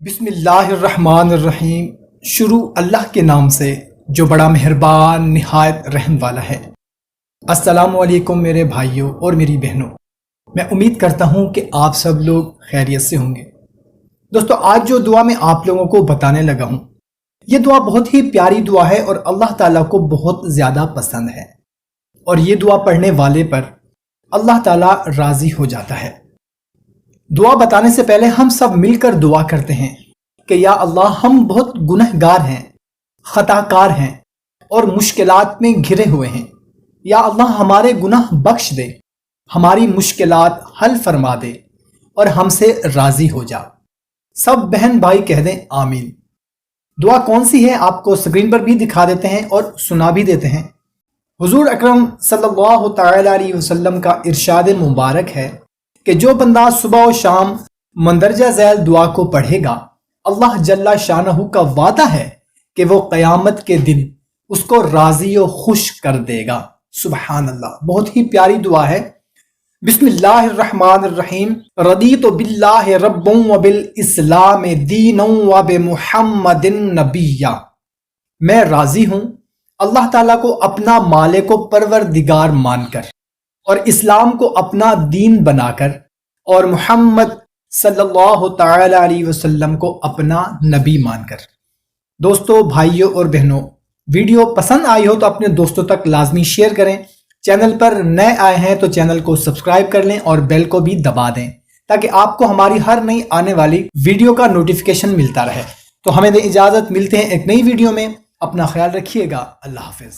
بسم اللہ الرحمن الرحیم۔ شروع اللہ کے نام سے جو بڑا مہربان نہایت رحم والا ہے۔ السلام علیکم میرے بھائیوں اور میری بہنوں، میں امید کرتا ہوں کہ آپ سب لوگ خیریت سے ہوں گے۔ دوستو، آج جو دعا میں آپ لوگوں کو بتانے لگا ہوں، یہ دعا بہت ہی پیاری دعا ہے اور اللہ تعالیٰ کو بہت زیادہ پسند ہے، اور یہ دعا پڑھنے والے پر اللہ تعالیٰ راضی ہو جاتا ہے۔ دعا بتانے سے پہلے ہم سب مل کر دعا کرتے ہیں کہ یا اللہ، ہم بہت گنہگار ہیں، خطا کار ہیں اور مشکلات میں گھرے ہوئے ہیں۔ یا اللہ، ہمارے گناہ بخش دے، ہماری مشکلات حل فرما دے اور ہم سے راضی ہو جا۔ سب بہن بھائی کہہ دیں آمین۔ دعا کون سی ہے آپ کو اسکرین پر بھی دکھا دیتے ہیں اور سنا بھی دیتے ہیں۔ حضور اکرم صلی اللہ تعالی علیہ وسلم کا ارشاد مبارک ہے کہ جو بندہ صبح و شام مندرجہ ذیل دعا کو پڑھے گا، اللہ جل شانہ کا وعدہ ہے کہ وہ قیامت کے دن اس کو راضی و خوش کر دے گا۔ سبحان اللہ، بہت ہی پیاری دعا ہے۔ بسم اللہ الرحمن الرحیم۔ رضیت باللہ ربا وبالاسلام دینا وبمحمد نبیا۔ میں راضی ہوں اللہ تعالیٰ کو اپنا مالک و پروردگار مان کر، اور اسلام کو اپنا دین بنا کر، اور محمد صلی اللہ تعالی علیہ وسلم کو اپنا نبی مان کر۔ دوستو، بھائیوں اور بہنوں، ویڈیو پسند آئی ہو تو اپنے دوستوں تک لازمی شیئر کریں۔ چینل پر نئے آئے ہیں تو چینل کو سبسکرائب کر لیں اور بیل کو بھی دبا دیں تاکہ آپ کو ہماری ہر نئی آنے والی ویڈیو کا نوٹیفیکیشن ملتا رہے۔ تو ہمیں دیں اجازت، ملتے ہیں ایک نئی ویڈیو میں۔ اپنا خیال رکھیے گا۔ اللہ حافظ۔